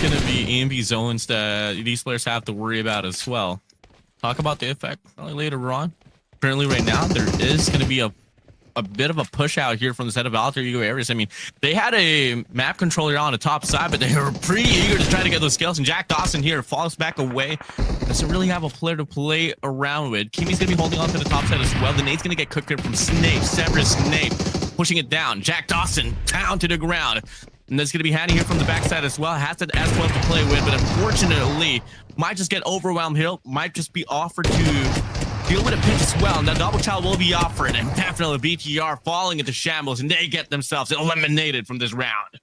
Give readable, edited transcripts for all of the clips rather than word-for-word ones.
going to be EMP zones that these players have to worry about as well. Talk about the effect later on. Currently, right now, there is going to be a bit of a push out here from the set of alter ego areas. I mean, they had a map controller on the top side, but they were pretty eager to try to get those kills. And Jack Dawson here falls back away. Doesn't really have a player to play around with. Kimmy's going to be holding on to the top side as well. The nade's going to get cooked here from Snape. Severus Snape pushing it down. Jack Dawson down to the ground. And that's going to be Hattie here from the backside as well. Has that S12 to play with, but unfortunately, might just get overwhelmed here. Might just be offered to deal with a pinch as well, and the double child will be offered, and definitely BTR falling into shambles, and they get themselves eliminated from this round.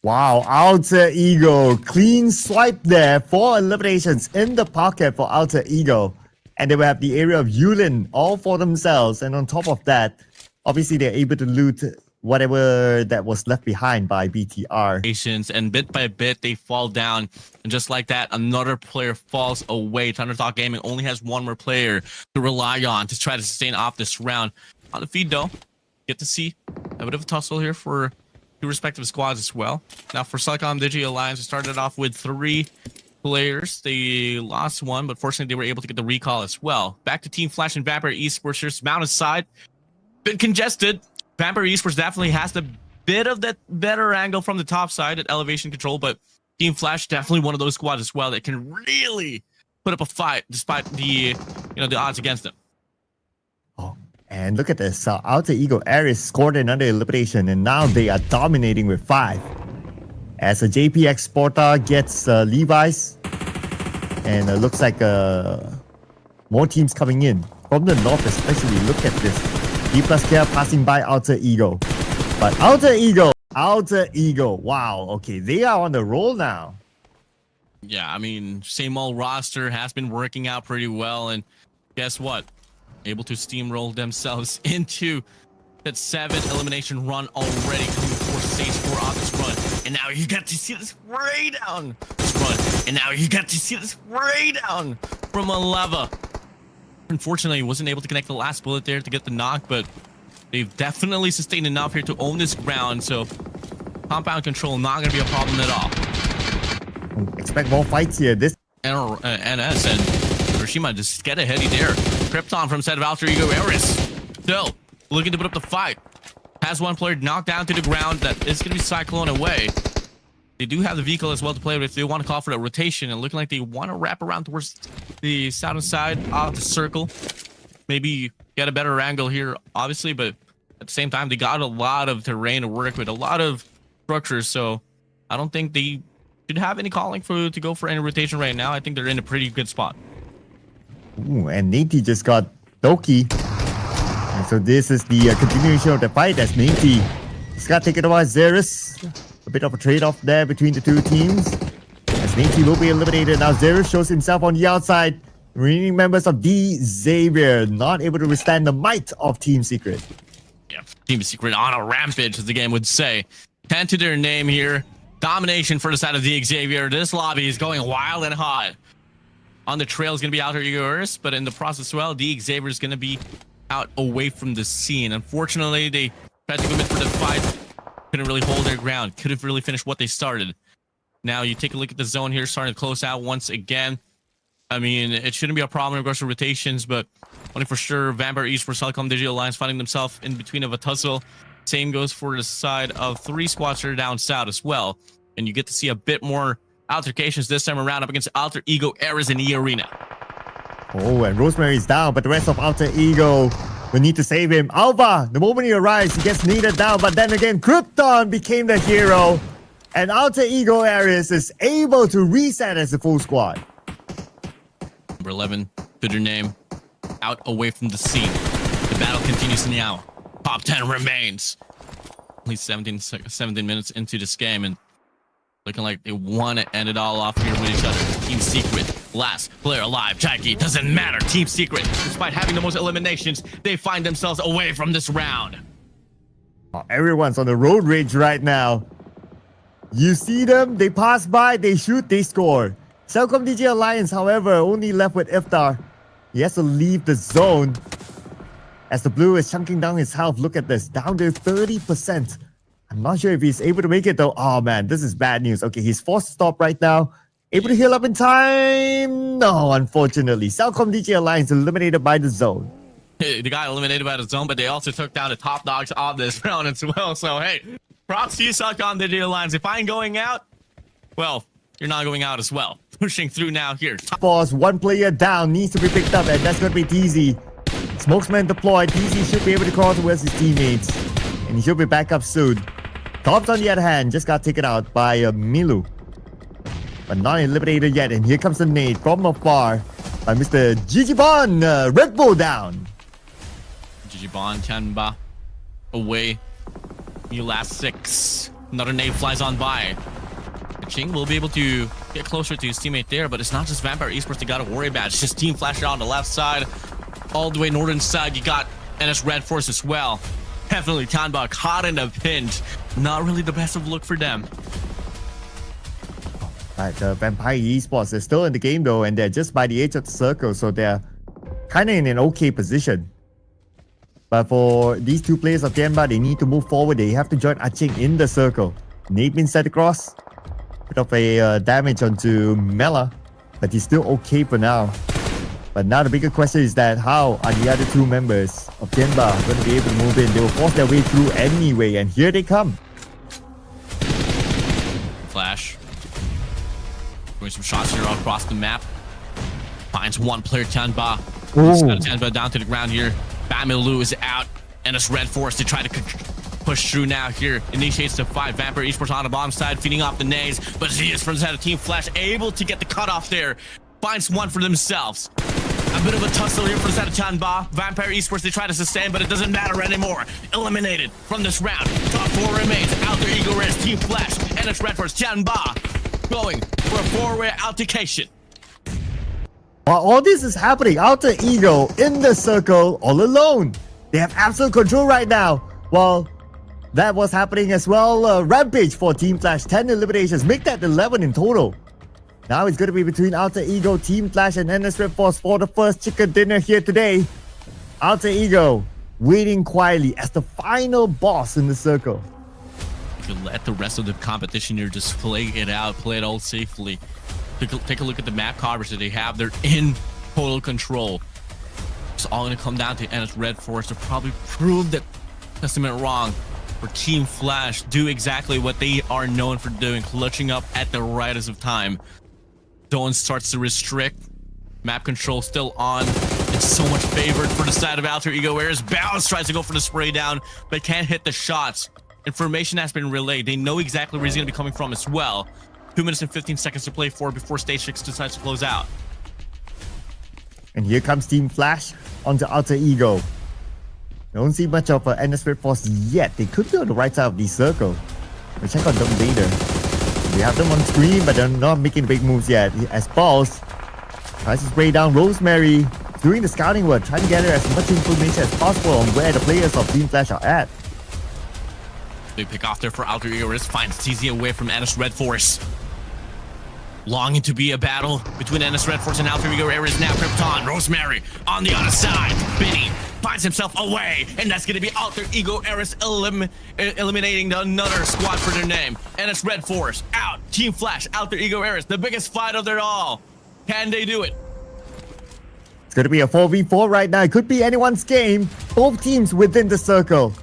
Wow, Alter Ego, clean swipe there, 4 eliminations in the pocket for Alter Ego, and they will have the area of Yulin all for themselves, and on top of that, obviously they're able to loot whatever that was left behind by BTR. And bit by bit, they fall down. And just like that, another player falls away. Thundertalk Gaming only has one more player to rely on to try to sustain off this round. On the feed, though, get to see a bit of a tussle here for two respective squads as well. Now, for Celcom Digi Alliance, it started off with 3 players. They lost 1, but fortunately, they were able to get the recall as well. Back to Team Flash and Vampire Esports here. Mountain side, bit congested. Vampire Esports definitely has the bit of that better angle from the top side at elevation control, but Team Flash definitely one of those squads as well that can really put up a fight despite the the odds against them. Oh, and look at this. Alter Ego Ares scored another elimination, and now they are dominating with 5. As a JP Exporter gets Levi's, and it looks like more teams coming in from the north, especially. Look at this. D plus care passing by Alter Ego. But Alter Ego, wow, okay, they are on the roll now. Yeah, I mean, same old roster has been working out pretty well, and guess what? Able to steamroll themselves into that 7 elimination run already, coming for stage 4 on this run. And now you got to see this spray down this run. And now you got to see this spray down from Aleva. Unfortunately, wasn't able to connect the last bullet there to get the knock, but they've definitely sustained enough here to own this ground, so compound control not going to be a problem at all. Expect more fights here. This NS and Hiroshima just get ahead there. Krypton from set of Alter Ego Ares. Still looking to put up the fight. Has one player knocked down to the ground that is going to be Cyclone away. They do have the vehicle as well to play with if they want to call for a rotation, and looking like they want to wrap around towards the southern side of the circle. Maybe get a better angle here, obviously, but at the same time, they got a lot of terrain to work with, a lot of structures, so I don't think they should have any calling to go for any rotation right now. I think they're in a pretty good spot. Ooh, and Nate just got Doki. And so this is the continuation of the fight as Nate has got taken over Xeris. A bit of a trade-off there between the two teams. As Nate will be eliminated. Now Xeris shows himself on the outside. Remaining members of D Xavier not able to withstand the might of Team Secret. Yeah, Team Secret on a rampage, as the game would say. 10 to their name here. Domination for the side of D Xavier. This lobby is going wild and hot. On the trail is going to be Alter Ego, but in the process as well, D Xavier is going to be out away from the scene. Unfortunately, they tried to commit for the fight. Couldn't really hold their ground. Couldn't really finish what they started. Now you take a look at the zone here, starting to close out once again. I mean, it shouldn't be a problem in regards to rotations, but only for sure, Vampire Esports Celcom Digital Alliance finding themselves in between of a tussle. Same goes for the side of 3 squads that are down south as well. And you get to see a bit more altercations this time around up against Alter Ego Ares in the arena. Oh, and Rosemary is down, but the rest of Alter Ego we need to save him. Alva, the moment he arrives, he gets needed down, but then again, Krypton became the hero, and Alter Ego Ares is able to reset as a full squad. Number 11 to their name, out away from the scene. The battle continues now. Top 10 remains. Only 17 minutes into this game, and looking like they want to end it all off here with each other. Team Secret, last player alive. Jackie, doesn't matter. Team Secret, despite having the most eliminations, they find themselves away from this round. Oh, everyone's on the road rage right now. You see them, they pass by, they shoot, they score. Celcom DJ Alliance, however, only left with Iftar. He has to leave the zone. As the blue is chunking down his health, look at this, down to 30%. I'm not sure if he's able to make it though. Oh man, this is bad news. Okay, he's forced to stop right now. Able to heal up in time? No, unfortunately. Celcom DJ Alliance eliminated by the zone. They got eliminated by the zone, but they also took down the top dogs of this round as well. So hey, props to you, Celcom DJ Alliance. If I ain't going out, well, you're not going out as well. Pushing through now here. Force, one player down, needs to be picked up, and that's going to be TZ. Smokesman deployed. TZ should be able to cross towards his teammates, and he should be back up soon. Tops, on the other hand, just got taken out by Milu, but not eliminated yet. And here comes the nade from afar by Mr. Jijibon. Red Bull down. Jijibon, Tianba away. You last 6. Another nade flies on by. Ching will be able to get closer to his teammate there, but it's not just Vampire Esports they got to worry about. It's just Team Flash on the left side. All the way northern side, you got NS Red Force as well. Definitely Tianba caught in a pinch. Not really the best of look for them. Right, Vampire Esports is still in the game though, and they're just by the edge of the circle, so they're kind of in an okay position. But for these two players of Tianba, they need to move forward. They have to join Aching in the circle. Nade been set across. Bit of a damage onto Mela, but he's still okay for now. But now the bigger question is that how are the other two members of Tianba going to be able to move in? They will force their way through anyway, and here they come. Flash. Doing some shots here across the map. Finds one player, Tianba. He's got Tianba down to the ground here. Bamilu is out, and it's Red Force to try to push through now here. Initiates the 5. Vampire Esports on the bottom side, feeding off the nades. But Zias from the side of Team Flash able to get the cutoff there. Finds one for themselves. A bit of a tussle here for the side of Tianba. Vampire Esports, they try to sustain, but it doesn't matter anymore. Eliminated from this round. Top 4 remains. Alter Ego Res, Team Flash, and it's Red Force. Tianba going for a 4-way altercation. While all this is happening, Alter Ego in the circle all alone. They have absolute control right now. While that was happening as well, Rampage for Team Flash, 10 eliminations, make that 11 in total. Now it's going to be between Alter Ego, Team Flash, and NS Red Force for the first chicken dinner here today. Alter Ego waiting quietly as the final boss in the circle. You can let the rest of the competition here just play it out, play it all safely. Take a look at the map coverage that they have. They're in total control. It's all going to come down to NS Red Force to probably prove that sentiment wrong. For Team Flash, do exactly what they are known for doing, clutching up at the rightest of time. Zone starts to restrict. Map control still on. It's so much favored for the side of Alter Ego. Whereas Bounce tries to go for the spray down, but can't hit the shots. Information has been relayed. They know exactly where he's going to be coming from as well. 2 minutes and 15 seconds to play for before Stage 6 decides to close out. And here comes Team Flash onto Alter Ego. Don't see much of NS Red Force yet. They could be on the right side of the circle. We'll check on them later. We have them on screen, but they're not making big moves yet. As Balls tries to spray down Rosemary, doing the scouting work, trying to gather as much information as possible on where the players of Team Flash are at. Big pick off there for Alter Ego. Risk finds TZ away from NS Red Force. Longing to be a battle between NS Red Force and Alter Ego Ares. Now Krypton, Rosemary on the other side. Benny finds himself away, and that's going to be Alter Ego Ares eliminating another squad for their name. NS Red Force out. Team Flash, Alter Ego Ares, the biggest fight of their all. Can they do it? It's going to be a 4v4 right now. It could be anyone's game. Both teams within the circle.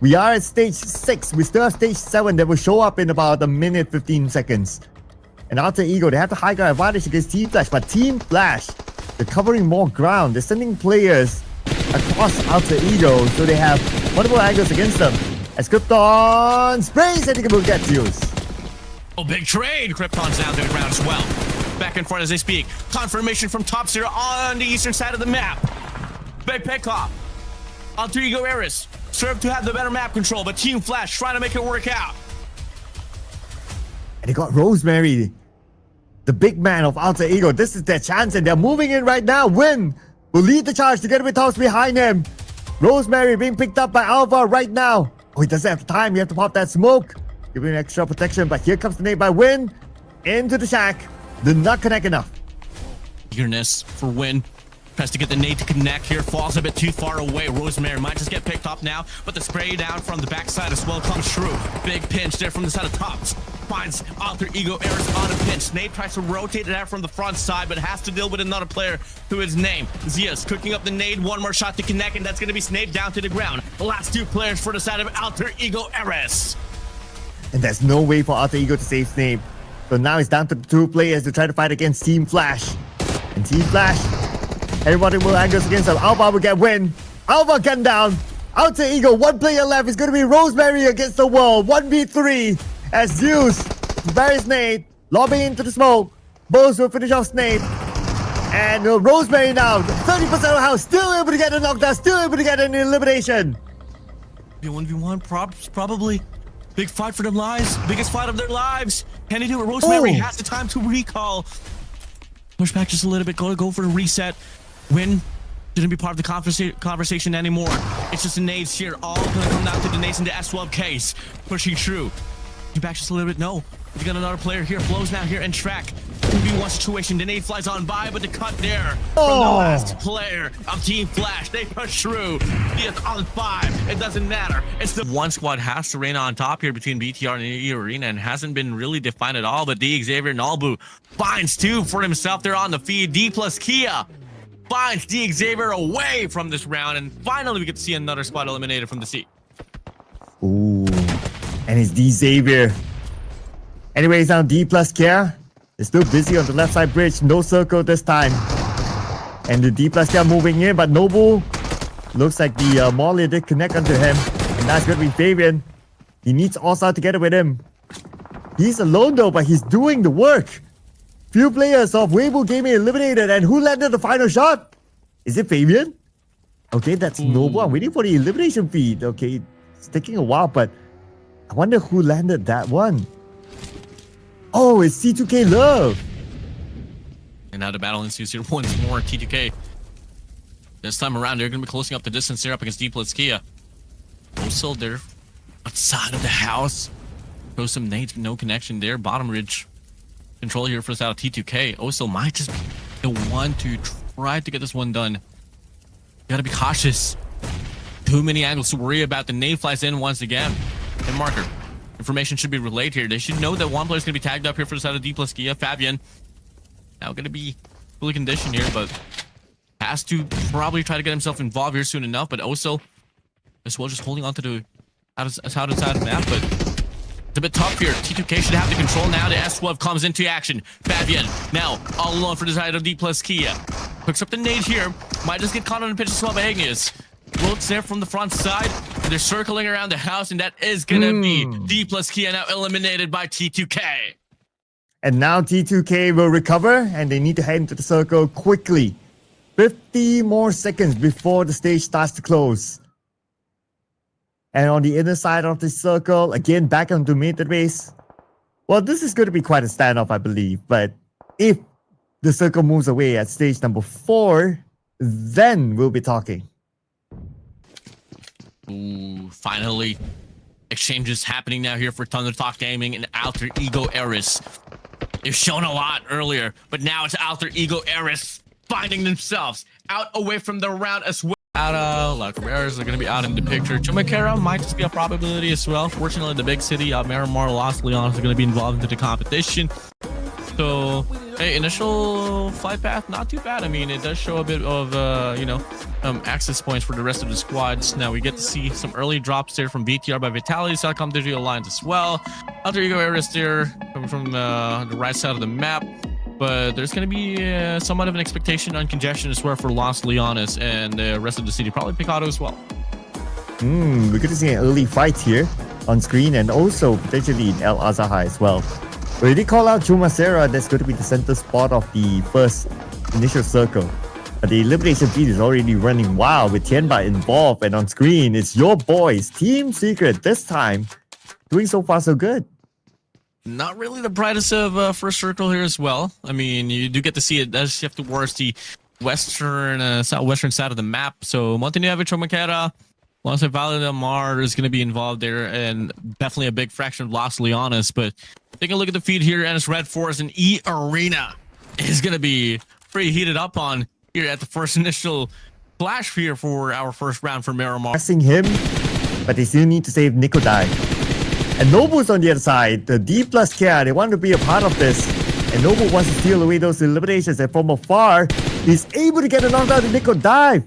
We are at stage 6. We still have stage 7 that will show up in about a minute 15 seconds. And Alter Ego, they have the high ground advantage against Team Flash, but Team Flash, they're covering more ground. They're sending players across Alter Ego, so they have multiple angles against them. As Krypton sprays, and he will get used. Oh, big trade! Krypton's down to the ground as well. Back in front as they speak. Confirmation from Top Zero on the eastern side of the map. Big pickoff. Alter Ego Ares serve to have the better map control, but Team Flash trying to make it work out. And they got Rosemary, the big man of Alter Ego. This is their chance, and they're moving in right now. Win will lead the charge together with Tops behind him. Rosemary being picked up by Alva right now. Oh, he doesn't have time. You have to pop that smoke. Give him extra protection, but here comes the nade by Win. Into the shack. Did not connect enough. Eagerness for Win. Tries to get the nade to connect here, falls a bit too far away. Rosemary might just get picked up now, but the spray down from the backside as well comes true. Big pinch there from the side of Tops. Finds Alter Ego Eris on a pinch. Nade tries to rotate it out from the front side, but has to deal with another player who is named Zia's cooking up the nade. One more shot to connect, and that's going to be sniped down to the ground. The last two players for the side of Alter Ego Eris. And there's no way for Alter Ego to save Snape. So now it's down to the two players to try to fight against Team Flash. And Team Flash, everybody will angles against them. Alpha will get win. Alpha gun down. Alter Ego, one player left. It's going to be Rosemary against the world. 1v3 as Zeus buries Nate, lobbing into the smoke. Bose will finish off Snape. And Rosemary now, 30% of the house, still able to get a knockdown, still able to get an elimination. 1v1 probably. Big fight for their lives. Biggest fight of their lives. Can he do it? Rosemary has the time to recall. Push back just a little bit. Go for a reset. Win shouldn't be part of the conversation anymore. It's just the nades here. All gonna come down to the nades in the S12 case. Pushing through. Back just a little bit. No. We got another player here. Flows now here and track. 2v1 situation. The nade flies on by, but the cut there from the last player of Team Flash. They push through. He is on 5. It doesn't matter. It's the one squad has to reign on top here between BTR and E Arena and hasn't been really defined at all. But D Xavier and Albu finds 2 for himself. They're on the feed. D plus Kia finds D Xavier away from this round. And finally, we get to see another squad eliminated from the C. Ooh. And it's D Xavier. Anyways, now D plus Kia is still busy on the left side bridge. No circle this time. And the D plus Kia moving in, but Noble looks like the Molly did connect onto him. And that's going to be Fabian. He needs All-Star together with him. He's alone though, but he's doing the work. Few players of Weibo Gaming eliminated. And who landed the final shot? Is it Fabian? Okay, that's Noble. I'm waiting for the elimination feed. Okay, it's taking a while, but I wonder who landed that one. Oh, it's T2K Love. And now the battle ensues here once more. T2K. This time around, they're going to be closing up the distance here up against D plus Kia. Also, they're outside of the house. Throw some nades, no connection there. Bottom ridge control here for us out of T2K. Also, might just be the one to try to get this one done. You gotta be cautious. Too many angles to worry about. The nade flies in once again. And marker. Information should be relayed here. They should know that one player is going to be tagged up here for the side of D plus Kia. Fabian now going to be fully conditioned here, but has to probably try to get himself involved here soon enough. But also, as well, just holding on to the outside of the map. But it's a bit tough here. T2K should have the control now. The S12 comes into action. Fabian now all alone for the side of D plus Kia. Picks up the nade here. Might just get caught on the pitch as well by Ignis. Floats there from the front side. They're circling around the house, and that is gonna be D plus Kia now eliminated by T2K. And now T2K will recover, and they need to head into the circle quickly. 50 more seconds before the stage starts to close. And on the inner side of the circle, again back onto mid base. Well, this is going to be quite a standoff, I believe. But if the circle moves away at stage number 4, then we'll be talking. Ooh, finally, exchanges happening now here for Thunder Talk Gaming and Alter Ego Eris. They've shown a lot earlier, but now it's Alter Ego Eris finding themselves out away from the round as well. Like Rares are going to be out in the picture. Chumakera might just be a probability as well. Fortunately, the big city of Miramar, Los Leones are going to be involved into the competition. So, hey, initial flight path, not too bad. I mean, it does show a bit of, access points for the rest of the squads. Now, we get to see some early drops there from BTR by Vitality, Telecom Digital Alliance as well. Alter Ego Eris there coming from the right side of the map. But there's going to be somewhat of an expectation on congestion as well for Los Leones and the rest of the city. Probably Picado as well. We're going to see an early fight here on screen and also potentially in El Azaha as well. We did call out Chumacera. That's going to be the center spot of the first initial circle. But the elimination feed is already running wild with Tianba involved. And on screen, it's your boys, Team Secret, this time doing so far so good. Not really the brightest of first circle here as well. I mean, you do get to see it does shift towards the western, southwestern side of the map. So Montenegro, Chomaquera, alongside Valle del Mar is going to be involved there, and definitely a big fraction of Los Leones. But taking a look at the feed here, and it's Red Forest and E Arena is going to be pretty heated up on. here at the first initial flash here for our first round for Miramar. Pressing him, but they still need to save Nikodai. And Nobu's on the other side. The D plus care, they want to be a part of this. And Nobu wants to steal away those eliminations. And from afar, he's able to get a knockdown to Nikodai.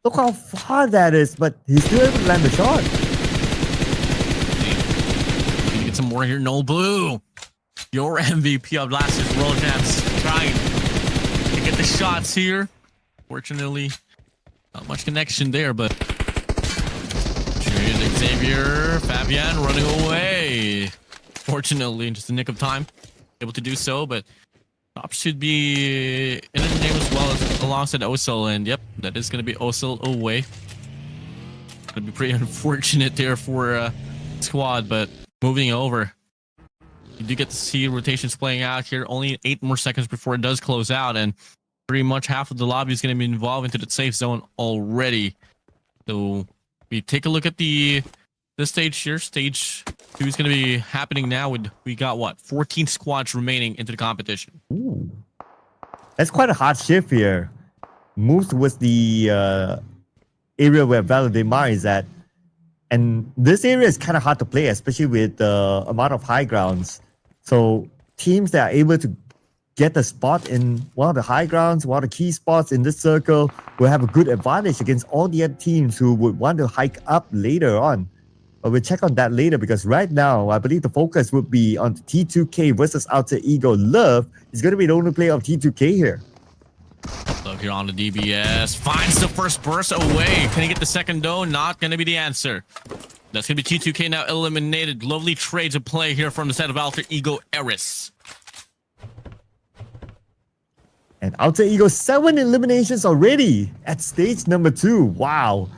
Look how far that is, but he's still able to land the shot. Gonna get some more here, Nobu. Your MVP of last year's World Champs, trying to get the shots here. Fortunately, not much connection there, but Xavier, Fabian running away. Fortunately, in just the nick of time, able to do so, but top should be in the name as well as alongside Osil, and yep, that is going to be Osil away. Going to be pretty unfortunate there for squad, but moving over. You do get to see rotations playing out here. Only 8 more seconds before it does close out, and pretty much half of the lobby is going to be involved into the safe zone already. So we take a look at this stage here. Stage 2 is going to be happening now. We got what, 14 squads remaining into the competition. Ooh. That's quite a hard shift here. Moves towards the area where Valdemar is at. And this area is kind of hard to play, especially with the amount of high grounds. So teams that are able to get the spot in one of the high grounds, one of the key spots in this circle, will have a good advantage against all the other teams who would want to hike up later on. But we'll check on that later, because right now, I believe the focus would be on T2K versus Alter Ego. Love is going to be the only player of T2K here. Love here on the DBS. Finds the first burst away. Can he get the second though? Not going to be the answer. That's going to be T2K now eliminated. Lovely trades of play here from the side of Alter Ego Eris. And Alter Ego 7 eliminations already at stage number 2. Wow.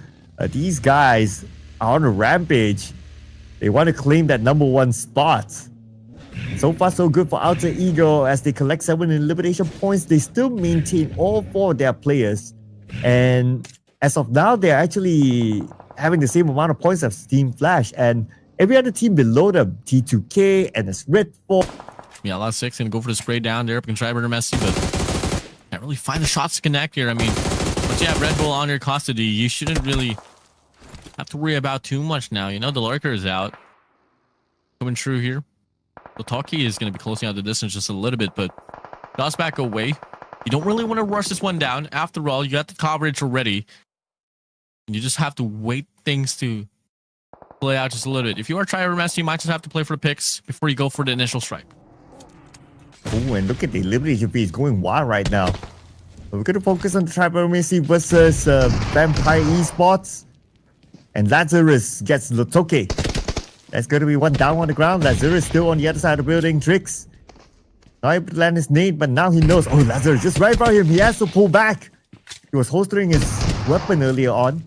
These guys are on a rampage. They want to claim that number 1 spot. So far, so good for Alter Ego. As they collect 7 elimination points, they still maintain all 4 of their players. And as of now, they're actually having the same amount of points as Team Flash. And every other team below them, T2K and it's Red 4. Yeah, last 6 gonna go for the spray down there. Can try murder Messi, but can't really find the shots to connect here. I mean, once you have Red Bull on your custody, you shouldn't really have to worry about too much now. You know, the lurker is out. Coming true here. Toki is going to be closing out the distance just a little bit, but does back away. You don't really want to rush this one down. After all, you got the coverage already. You just have to wait things to play out just a little bit. If you are trying to mess, you might just have to play for the picks before you go for the initial strike. Oh, and look at the elimination feed. It's going wild right now. But we're going to focus on the Tribal versus Vampire Esports. And Lazarus gets Lotoke. That's going to be one down on the ground. Lazarus still on the other side of the building. Tricks. Not able to land his nade, but now he knows. Oh, Lazarus just right by him. He has to pull back. He was holstering his weapon earlier on.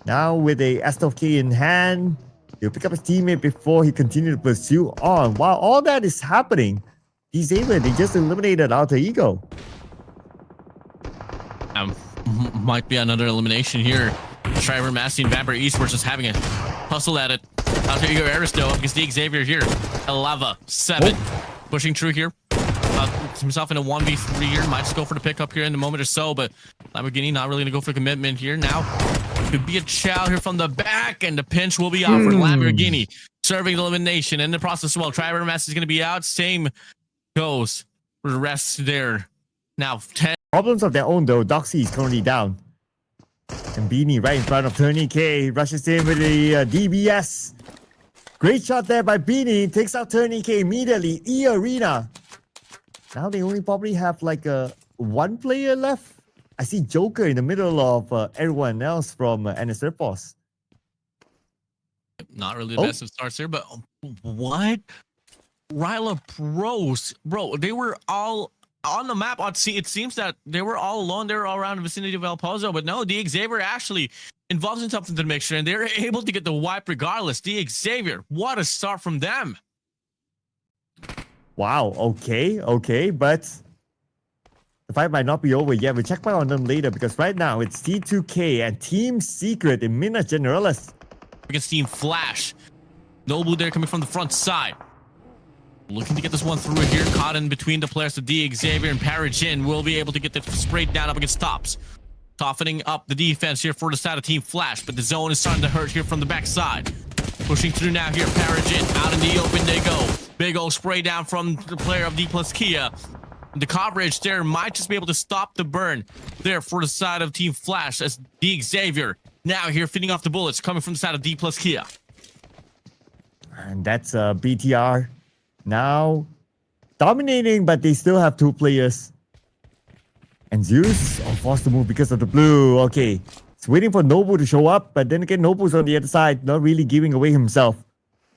Now with a S12K in hand, he'll pick up his teammate before he continues to pursue on. While all that is happening, D Xavier, they just eliminated Alter Ego. Might be another elimination here. Shriver Massey and Vampire Esports just having a hustle at it. Alter Ego Aristo up against D Xavier here. Elava 7 pushing through here. Himself in a 1v3 here. Might just go for the pickup here in a moment or so, but Lamborghini not really gonna go for commitment here. Now could be a chow here from the back, and the pinch will be out for Lamborghini, serving the elimination in the process as well. Shriver Massey is gonna be out. Same goes for the rest there. Now 10 problems of their own though. Doxy is currently down. And Beanie right in front of Tony K. Rushes in with the DBS. Great shot there by Beanie. Takes out Tony K immediately. E-Arena. Now they only probably have like one player left. I see Joker in the middle of everyone else from NS Air Force. Not really the best of starts here, but what? Ryla Pros. Bro, they were all on the map. It seems that they were all alone. They were all around the vicinity of El Pozo, but no, D Xavier actually involves himself into the mixture, and they're able to get the wipe regardless. D Xavier, what a start from them. Wow, okay, but the fight might not be over yet. We'll check back on them later, because right now it's T2K and Team Secret in Minas Generalis against Team Flash. Nobu there coming from the front side. Looking to get this one through here. Caught in between the players of D Xavier and Persiapan will be able to get the sprayed down up against tops. Softening up the defense here for the side of Team Flash, but the zone is starting to hurt here from the backside. Pushing through now here, Persiapan out in the open they go. Big old spray down from the player of D plus Kia. The coverage there might just be able to stop the burn there for the side of Team Flash as D Xavier now here feeding off the bullets coming from the side of D plus Kia. And that's BTR now dominating, but they still have two players. And Zeus are forced to move because of the blue. Okay, it's waiting for Nobu to show up, but then again, Nobu's on the other side, not really giving away himself.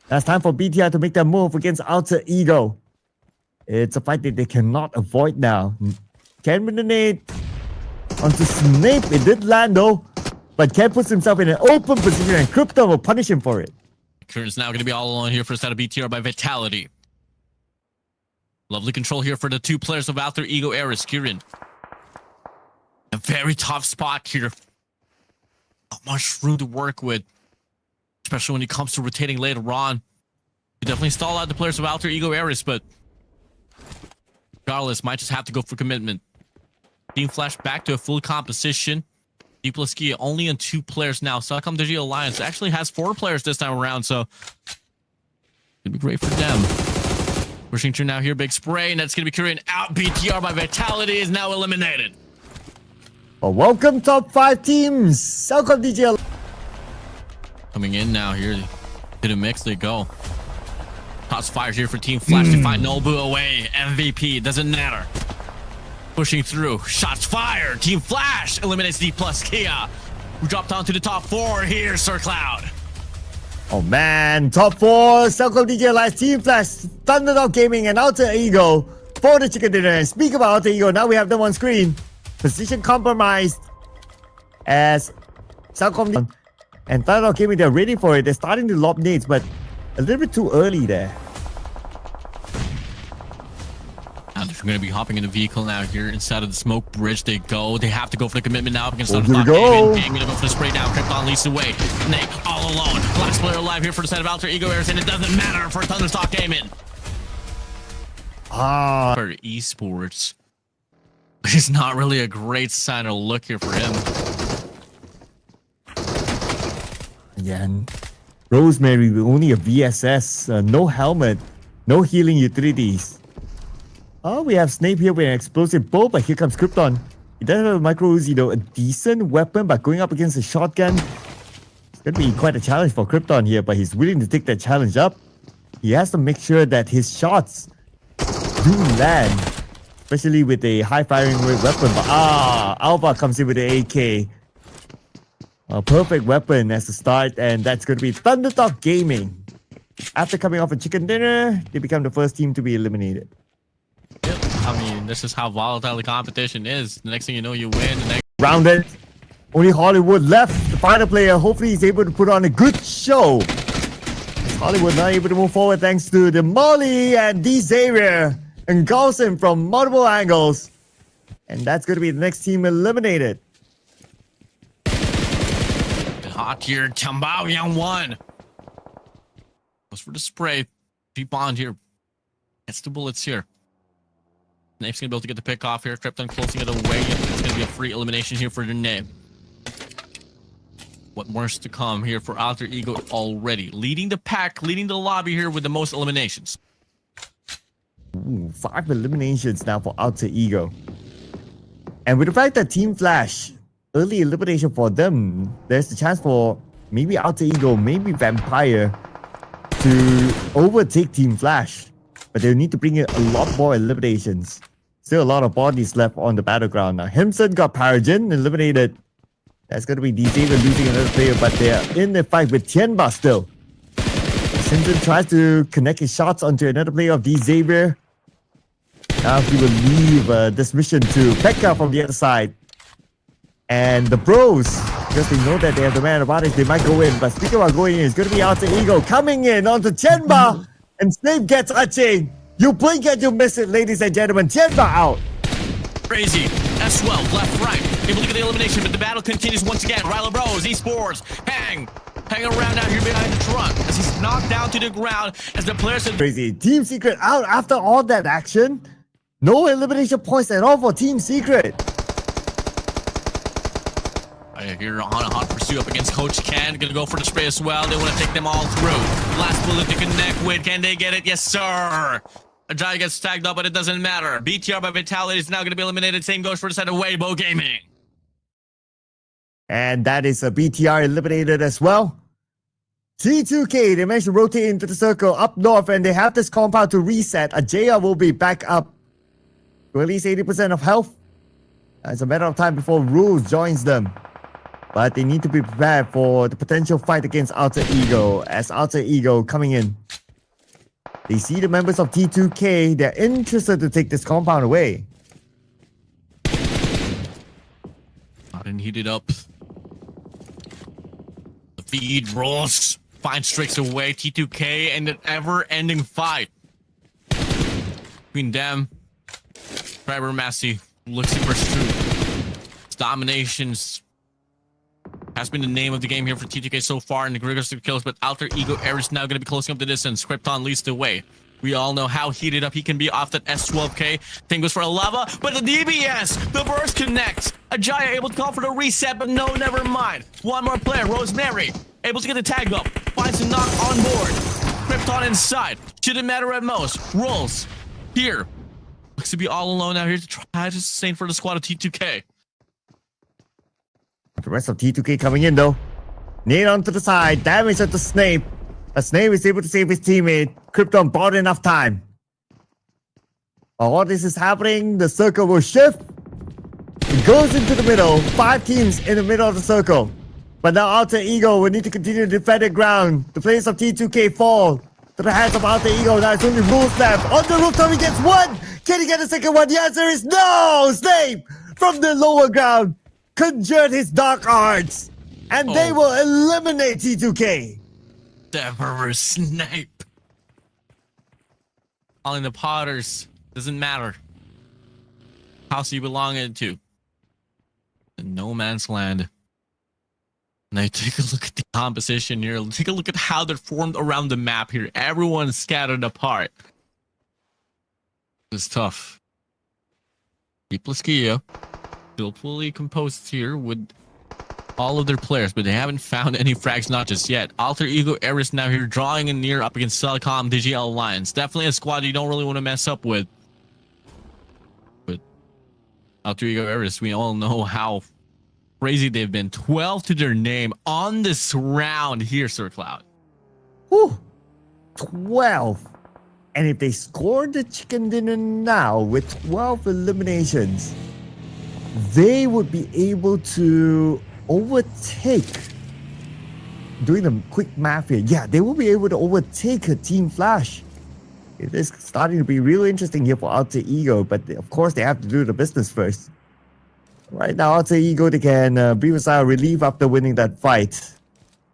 That's time for BTR to make that move against Alter Ego. It's a fight that they cannot avoid now. Ken with the nade onto Snape. It did land though, but Ken puts himself in an open position and Krypton will punish him for it. Current's now going to be all alone here for the side of BTR by Vitality. Lovely control here for the two players of Alter Ego Ares. Kirin. A very tough spot here. Not much room to work with, especially when it comes to rotating later on. You definitely stall out the players of Alter Ego Ares, but regardless, might just have to go for commitment. Team Flash back to a full composition. D plus Kia only on 2 players now. Celcom Digital Alliance actually has 4 players this time around, so it'd be great for them. Pushing through now here, big spray, and that's going to be carrying out. BTR by Vitality is now eliminated. Well, welcome top 5 teams. Celcom Digital Coming in now here to the mix they go. Toss fires here for Team Flash to find Nobu away. MVP, doesn't matter. Pushing through, shots fired. Team Flash eliminates D plus Kia, who dropped onto the top 4 here, Sir Cloud. Oh man, top 4, Celcom DJ Alliance, Team Flash, Thunderdog Gaming, and Alter Ego for the chicken dinner. And speak about Alter Ego, now we have them on screen. Position compromised as Celcom and Thunderdog Gaming, they're ready for it. They're starting to lob nades, but a little bit too early there. And they're going to be hopping in the vehicle now here inside of the smoke bridge. They go. They have to go for the commitment now against Thunderdog Gaming. Gaming to go for the spray down. Krypton leads the way. Nick all alone. Last player alive here for the side of Alter Ego Ares, and it doesn't matter for Thunderstock Gaming. For esports, it's not really a great sign or look here for him. Again, Rosemary with only a VSS, no helmet, no healing utilities. Oh, we have Snape here with an explosive bow, but here comes Krypton. He doesn't have a micro Uzi though, a decent weapon, but going up against a shotgun, it's going to be quite a challenge for Krypton here, but he's willing to take that challenge up. He has to make sure that his shots do land, especially with a high firing rate weapon. But Alva comes in with the AK. A perfect weapon as a start, and that's going to be Thunderdog Gaming. After coming off a chicken dinner, they become the first team to be eliminated. Yep. I mean, this is how volatile the competition is. The next thing you know, you win. The next Rounded. Only Hollywood left. The final player. Hopefully he's able to put on a good show. Hollywood not able to move forward thanks to the Molly and D Xavier engulfs him from multiple angles. And that's going to be the next team eliminated. hot here. Tambao Yang 1. Goes for the spray. G-Bond here. Gets the bullets here. Snape's going to be able to get the pick off here. Krypton closing it away. It's going to be a free elimination here for the name. What more's to come here for Alter Ego already. Leading the pack, leading the lobby here with the most eliminations. Ooh, 5 eliminations now for Alter Ego. And with the fact that Team Flash, early elimination for them, there's the chance for maybe Alter Ego, maybe Vampire to overtake Team Flash. But they'll need to bring in a lot more eliminations. Still a lot of bodies left on the battleground now. Himson got Paragen eliminated. That's going to be D Xavier losing another player, but they're in the fight with Tianba still. Simpson tries to connect his shots onto another player of D Xavier. Now he will leave this mission to Pekka from the other side. And the bros, because they know that they have the man advantage, they might go in. But speaking about going in, it's going to be Alter Ego coming in onto Tianba. And Snape gets a chain. You blink and you miss it, ladies and gentlemen. Tianba out. Crazy. As well, left, right. Able to get the elimination, but the battle continues once again. Ryla Bros, Esports, Hang. hanging around out here behind the truck as he's knocked down to the ground as the players are Crazy. Team Secret out after all that action. No elimination points at all for Team Secret. here on a hot pursuit up against Coach Ken. Gonna go for the spray as well. They want to take them all through. Last bullet to connect with. Can they get it? Yes, sir. A giant gets tagged up, but it doesn't matter. BTR by Vitality is now going to be eliminated. Same goes for the side of Weibo Gaming. And that is a BTR eliminated as well. T2K, they managed to rotate into the circle up north, and they have this compound to reset. Ajaya will be back up to at least 80% of health. It's a matter of time before Rules joins them. But they need to be prepared for the potential fight against Alter Ego, as Alter Ego coming in. They see the members of T2K, they're interested to take this compound away. Hot and heated up. The feed rolls. Finds tricks away. T2K and an ever-ending fight between them. Driver Massey looks for truth. Dominations has been the name of the game here for T2K so far in the rigorous kills, but Alter Ego Air is now going to be closing up the distance. Krypton leads the way. We all know how heated up he can be off that S12K. Thing goes for a lava, but the DBS, the burst connects. Ajaya able to call for the reset, but no, never mind. One more player, Rosemary, able to get the tag up. Finds a knock on board. Krypton inside. Shouldn't matter at most. Rolls. Here. Looks to be all alone out here to try to sustain for the squad of T2K. The rest of T2K coming in though. Nade onto the side, damage at the Snape. A Snape is able to save his teammate. Krypton bought enough time. While all this is happening, the circle will shift. It goes into the middle. 5 teams in the middle of the circle. But now Alter Ego will need to continue to defend the ground. The players of T2K fall to the hands of Alter Ego. Now it's only Rules left. On the rooftop he gets one. Can he get a second one? The answer is no! Snape from the lower ground conjured his dark arts, and they will eliminate T2K. Emperor Snape. Calling the Potters doesn't matter. House you belong into. In no man's land. Now take a look at the composition here. Take a look at how they're formed around the map here. Everyone's scattered apart. It's tough. Kia still fully composed here with all of their players, but they haven't found any frags, not just yet. Alter Ego Eris now here drawing in near up against Telecom DGL Alliance. Definitely a squad you don't really want to mess up with. But Alter Ego Eris, we all know how crazy they've been. 12 to their name on this round here, Sir Cloud. Whew. 12. And if they score the chicken dinner now with 12 eliminations, they would be able to overtake, doing the quick math here, yeah, they will be able to overtake a Team Flash. It is starting to be real interesting here for Alter Ego, but of course they have to do the business first. Right now, Alter Ego, they can breathe a sigh of relief after winning that fight.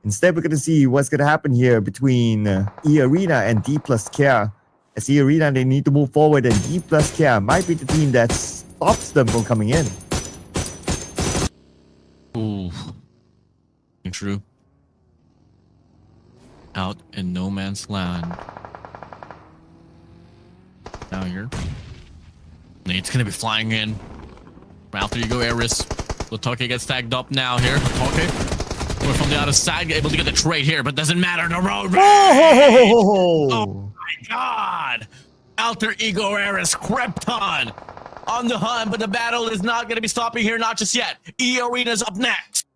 Instead, we're going to see what's going to happen here between E-Arena and D+Care. As E-Arena, they need to move forward, and D+Care might be the team that stops them from coming in. Ooh. True. Out in no man's land. Now here. Nate's gonna be flying in. Alter Ego Eris. Lotoke gets tagged up now here. Lotoke. We're from the other side, able to get the trade here, but doesn't matter. The road rage. Oh my god! Alter Ego Eris, Krypton on the hunt, but the battle is not going to be stopping here, not just yet. E-Arena's up next.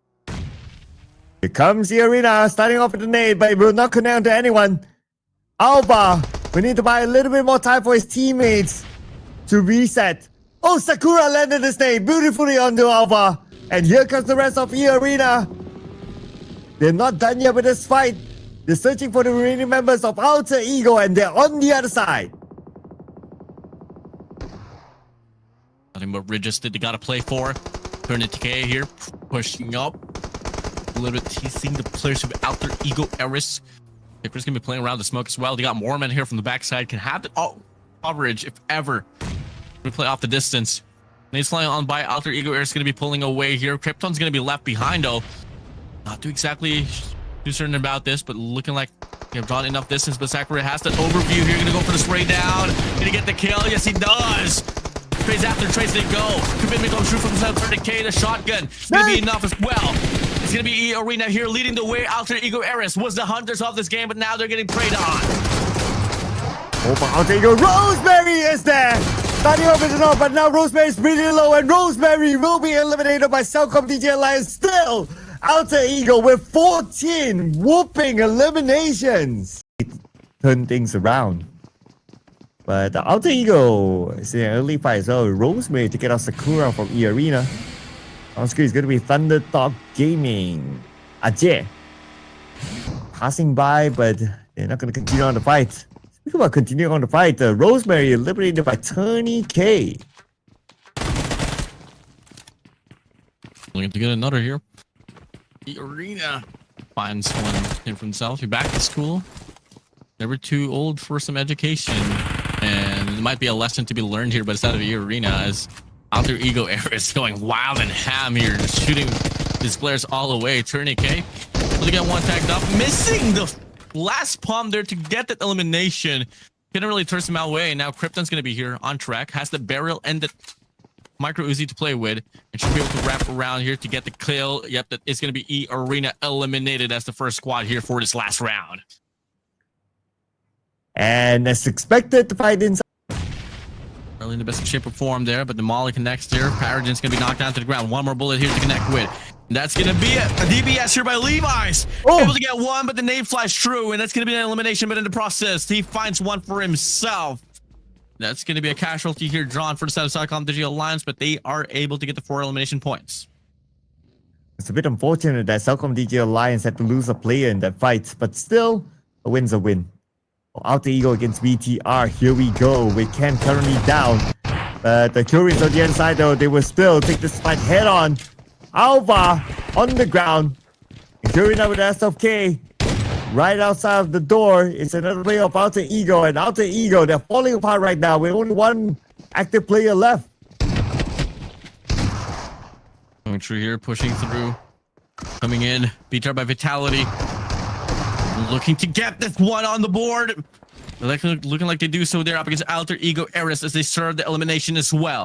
Here comes the Arena, starting off with the nade, but it will not connect to anyone. Alba, we need to buy a little bit more time for his teammates to reset. Oh, Sakura landed his nade beautifully onto Alba. And here comes the rest of E-Arena. They're not done yet with this fight. They're searching for the remaining members of Alter Ego, and they're on the other side. Nothing but ridges that they gotta play for. Turn it TK here, pushing up. A little bit teasing the players of Alter Ego Eris. Pickers gonna be playing around the smoke as well. They got more men here from the backside. Can have the coverage if ever. We play off the distance. Nate's flying on by. Alter Ego Eris gonna be pulling away here. Krypton's gonna be left behind though. Not too exactly too certain about this, but looking like they've drawn enough distance. But Sakura has that overview here. Gonna go for the spray down. Gonna get the kill. Yes, he does. Trades after trades they go. Commitment comes through from 30K. The shotgun is gonna be enough as well. It's gonna be Arena here leading the way. Alter Ego Ares was the hunters of this game, but now they're getting preyed on. Oh, but Alter Ego Rosemary is there. Starting off with it all, but now Rosemary is pretty low, and Rosemary will be eliminated by Cellcom DJ Alliance. Still, Alter Ego with 14 whooping eliminations. Turn things around. But the Alter Ego is in an early fight as well. Rosemary to get out Sakura from E Arena. On screen is going to be Thunder Talk Gaming. Ajay. Passing by, but they're not going to continue on the fight. Speaking about continuing on the fight, Rosemary eliminated by T2K. Looking to get another here. The Arena finds one here for himself. He back to school. Never too old for some education. And it might be a lesson to be learned here, but it's out of the Arena as Alter Ego Ares going wild and ham here, just shooting his players all the way. T2K will get one tagged up, missing the last palm there to get that elimination. Couldn't really turn him out away. Now Krypton's going to be here on track, has the barrel and the micro Uzi to play with, and should be able to wrap around here to get the kill. Yep, that is going to be E Arena eliminated as the first squad here for this last round. And as expected, the fight inside. Really in the best shape of form there, but the Molly connects here. Paragon's going to be knocked down to the ground. One more bullet here to connect with. And that's going to be it. A DBS here by Levi's. Oh. Able to get one, but the nade flies true, and that's going to be an elimination, but in the process, he finds one for himself. That's going to be a casualty here drawn for the Cellcom Digital Alliance, but they are able to get the 4 elimination points. It's a bit unfortunate that Cellcom DJ Alliance had to lose a player in that fight, but still, a win's a win. Alter Ego against BTR, here we go, with Ken currently down. But the Curians on the inside though, they will still take this fight head on. Alva on the ground. Curie now with SFK. Right outside of the door is another player of Alter Ego, and Alter Ego, they're falling apart right now with only one active player left. Going through here, pushing through. Coming in, BTR by Vitality. Looking to get this one on the board. Looking like they do so there up against Alter Ego Ares as they serve the elimination as well.